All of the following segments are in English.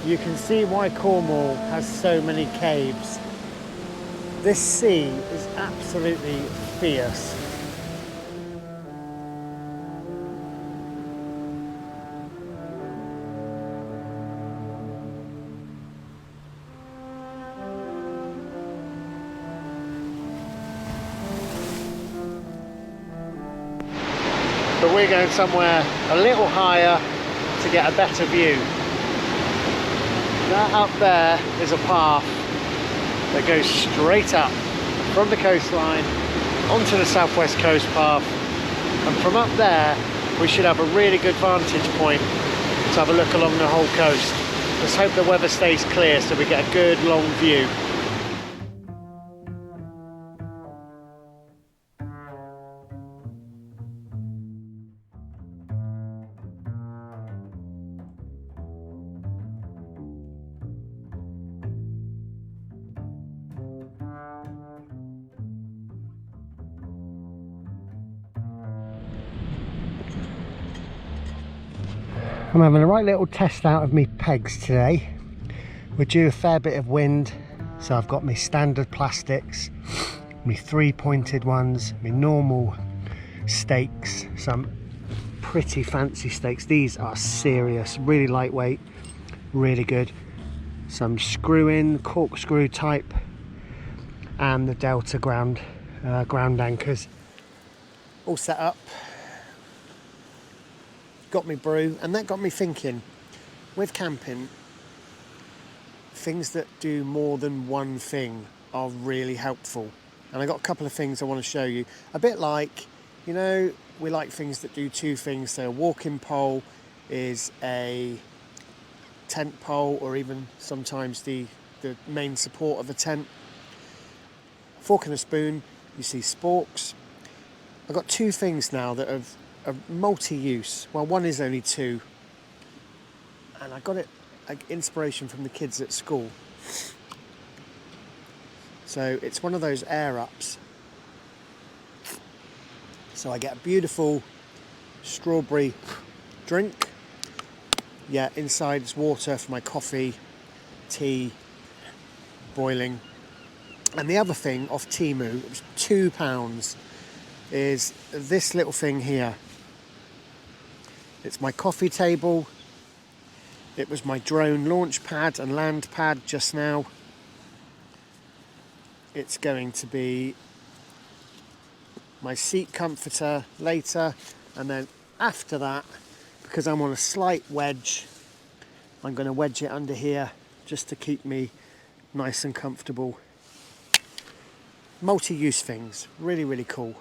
you can see why Cornwall has so many caves. This sea is absolutely fierce. But we're going somewhere a little higher to get a better view. That up there is a path that goes straight up from the coastline onto the southwest coast path, and from up there we should have a really good vantage point to have a look along the whole coast. Let's hope the weather stays clear so we get a good long view. I'm having a right little test out of me pegs today. We're due a fair bit of wind, so I've got my standard plastics, my 3-pointed ones, my normal stakes, some pretty fancy stakes. These are serious, really lightweight, really good. Some screw-in, corkscrew type, and the Delta ground anchors. All set up. Got me brew, and that got me thinking, with camping, things that do more than one thing are really helpful. And I got a couple of things I want to show you. A bit like, you know, we like things that do two things. So a walking pole is a tent pole, or even sometimes the main support of a tent. Fork and a spoon, you see sporks. I've got two things now that have multi-use. Well, one is only two, and I got it inspiration from the kids at school. So it's one of those air ups. So I get a beautiful strawberry drink. Yeah, inside is water for my coffee, tea, boiling. And the other thing off Temu, it was £2, is this little thing here. It's my coffee table. It was my drone launch pad and land pad just now. It's going to be my seat comforter later, and then after that, because I'm on a slight wedge, I'm going to wedge it under here just to keep me nice and comfortable. Multi-use things, really, really cool.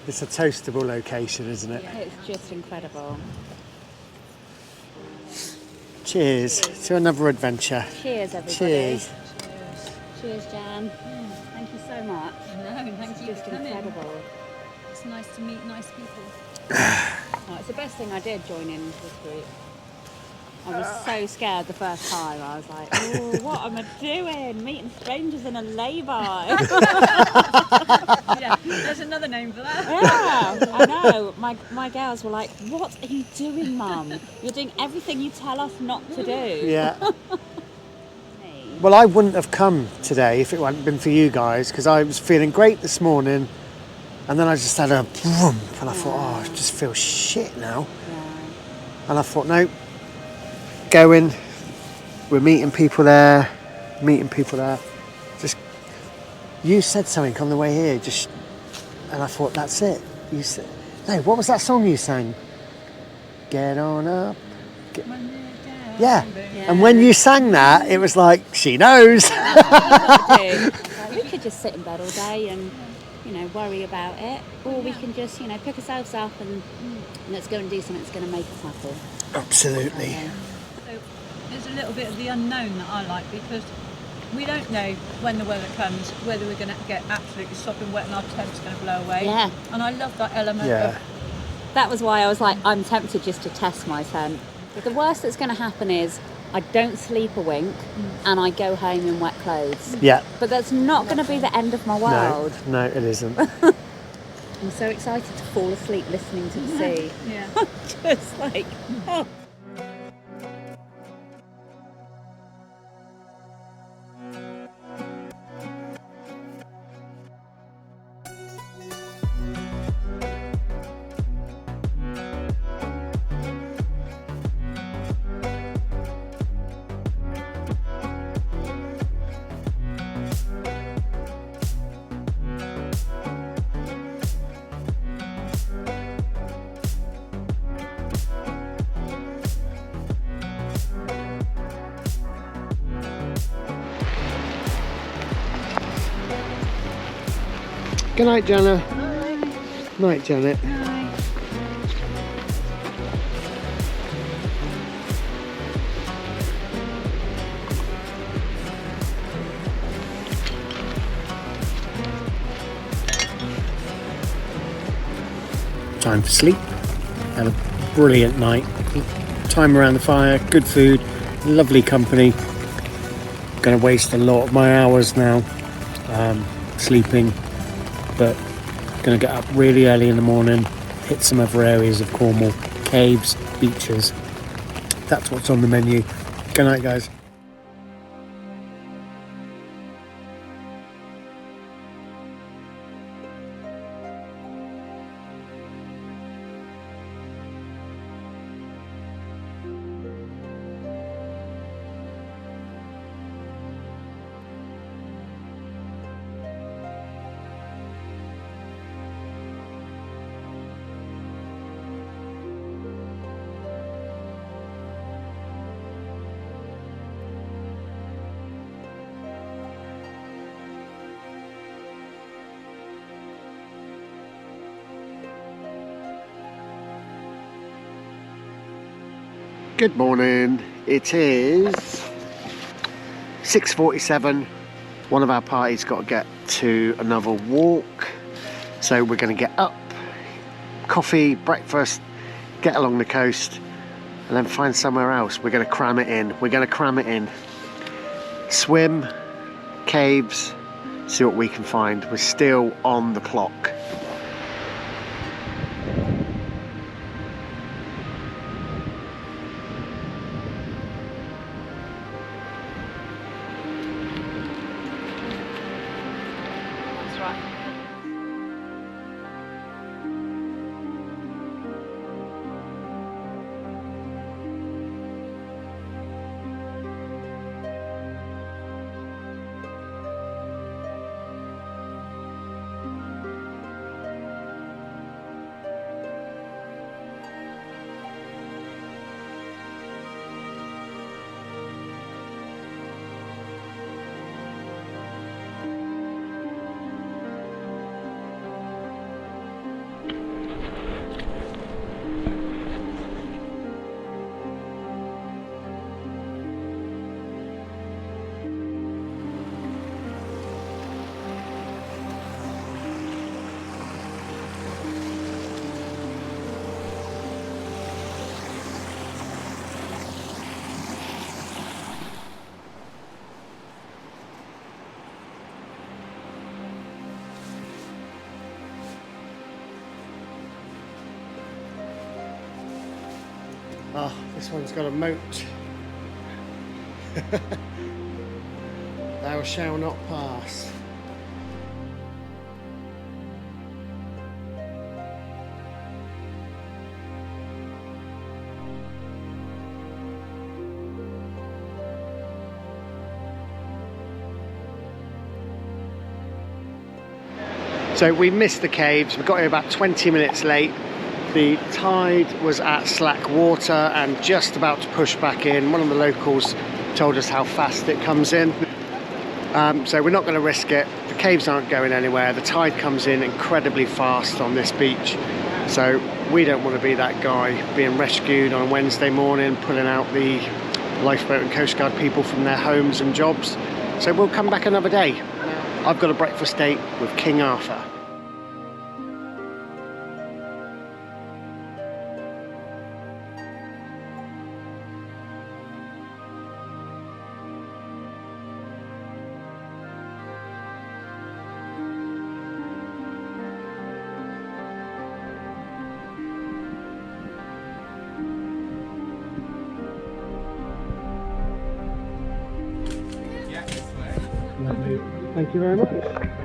It's a toastable location, isn't it? It's just incredible. Cheers to another adventure. Cheers, everybody. Cheers. Cheers, Jan. Thank you so much. No, thank you. It's just incredible. It's nice to meet nice people. Oh, it's the best thing I did joining this group. I was so scared the first time. I was like, oh, what am I doing? Meeting strangers in a lay-by. Yeah, there's another name for that. Yeah, I know. My girls were like, what are you doing, Mum? You're doing everything you tell us not to do. Yeah. Well, I wouldn't have come today if it hadn't been for you guys, because I was feeling great this morning, and then I just had a vroom, and I thought, oh, I just feel shit now. Yeah. And I thought, no, going, we're meeting people there. Just, you said something on the way here, and I thought, that's it. No, what was that song you sang? Get on up. Yeah. And when you sang that, it was like, she knows. We could just sit in bed all day and, worry about it, or we can just, pick ourselves up and let's go and do something that's going to make us happy. Absolutely. So there's a little bit of the unknown that I like, because we don't know when the weather comes whether we're going to get absolutely sopping wet and our tent's going to blow away. Yeah. And I love that element Yeah. of... That was why I was like, I'm tempted just to test my tent. But the worst that's going to happen is I don't sleep a wink and I go home in wet clothes. Yeah. But that's not going to be the end of my world. No, it isn't. I'm so excited to fall asleep listening to the sea. Yeah. Just like, oh. Good night, Jenna. Night, Janet. Time for sleep. Had a brilliant night. Time around the fire, good food, lovely company. Going to waste a lot of my hours now sleeping, but going to get up really early in the morning, hit some other areas of Cornwall, caves, beaches. That's what's on the menu. Good night, guys. Good morning. It is 6:47. One of our parties got to get to another walk, so we're going to get up, coffee, breakfast, get along the coast, and then find somewhere else. We're going to cram it in. Swim, caves, see what we can find. We're still on the clock. Oh, this one's got a moat. Thou shalt not pass. So we missed the caves. We got here about 20 minutes late. The tide was at slack water and just about to push back in. One of the locals told us how fast it comes in. So we're not going to risk it. The caves aren't going anywhere. The tide comes in incredibly fast on this beach. So we don't want to be that guy being rescued on a Wednesday morning, pulling out the lifeboat and Coast Guard people from their homes and jobs. So we'll come back another day. I've got a breakfast date with King Arthur. Lovely. Thank you very much.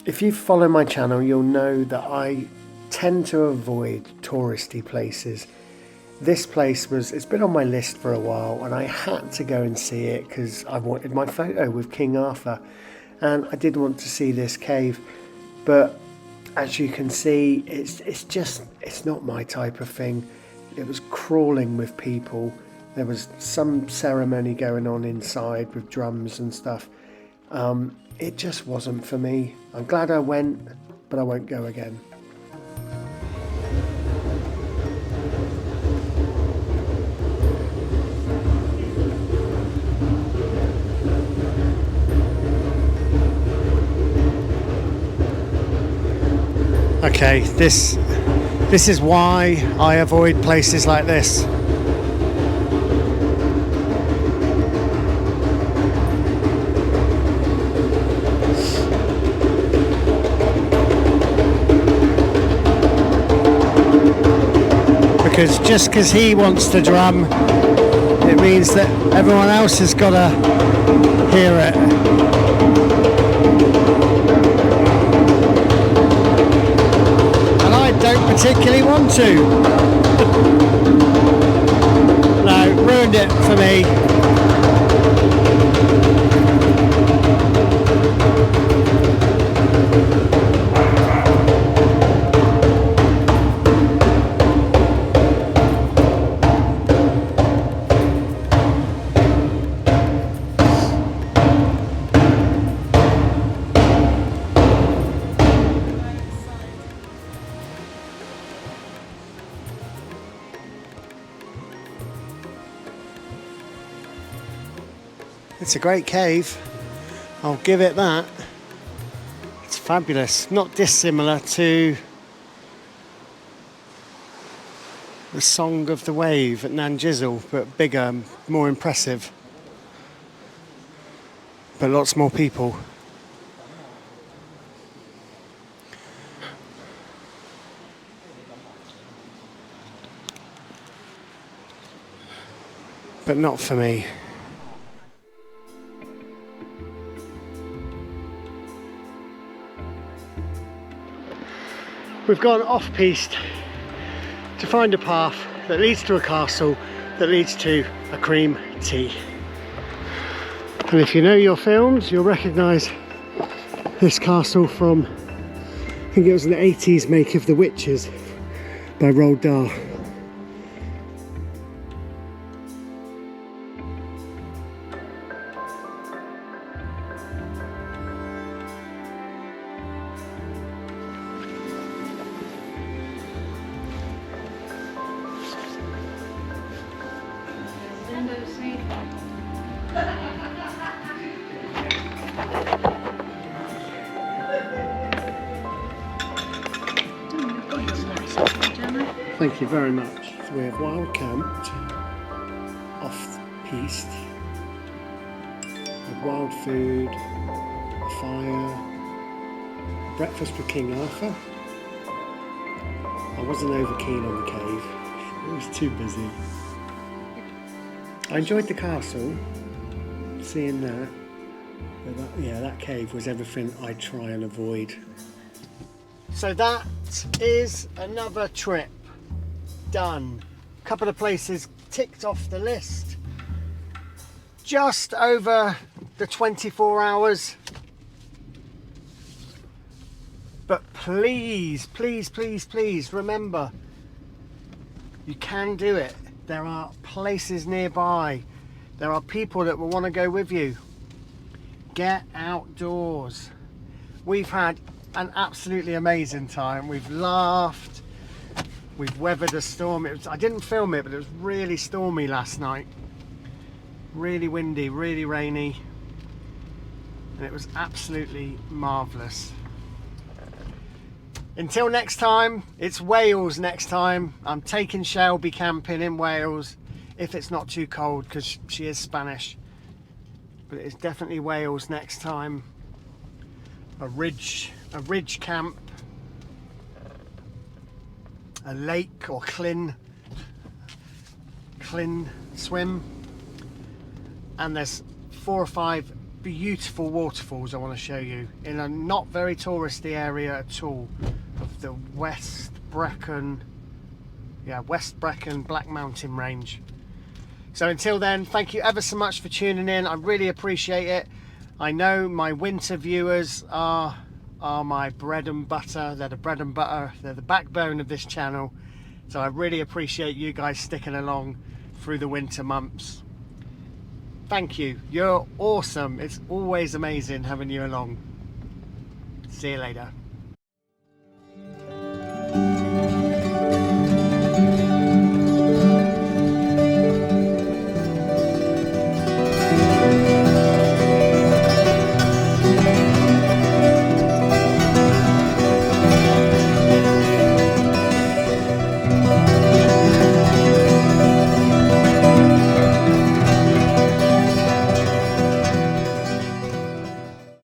If you follow my channel, you'll know that I tend to avoid touristy places. This place it's been on my list for a while and I had to go and see it because I wanted my photo with King Arthur and I did want to see this cave, but as you can see, it's not my type of thing. It was crawling with people. There was some ceremony going on inside with drums and stuff. It just wasn't for me. I'm glad I went, but I won't go again. Okay, this is why I avoid places like this. Because just because he wants to drum, it means that everyone else has got to hear it. And I don't particularly want to. No, ruined it for me. It's a great cave, I'll give it that. It's fabulous, not dissimilar to the Song of the Wave at Nanjizzle, but bigger, more impressive. But lots more people. But not for me. We've gone off-piste to find a path that leads to a castle that leads to a cream tea. And if you know your films, you'll recognise this castle from, I think it was an 80s make of The Witches by Roald Dahl. Thank you very much. So we have wild camped, off-piste, with wild food, a fire, breakfast with King Arthur. I wasn't over keen on the cave, it was too busy. I enjoyed the castle, seeing that, but that cave was everything I'd try and avoid. So that is another trip done. A couple of places ticked off the list. Just over the 24 hours. But please, please, please, please remember, you can do it. There are places nearby. There are people that will want to go with you. Get outdoors. We've had an absolutely amazing time. We've laughed. We've weathered a storm. I didn't film it, but it was really stormy last night. Really windy, really rainy. And it was absolutely marvellous. Until next time, it's Wales next time. I'm taking Shelby camping in Wales, if it's not too cold, because she is Spanish. But it's definitely Wales next time. A ridge camp. A lake or clyn swim, and there's 4 or 5 beautiful waterfalls I want to show you in a not very touristy area at all of the West Brecon Black Mountain range. So until then, thank you ever so much for tuning in. I really appreciate it. I know my winter viewers are my bread and butter. They're the bread and butter. They're the backbone of this channel. So I really appreciate you guys sticking along through the winter months. Thank you. You're awesome. It's always amazing having you along. See you later.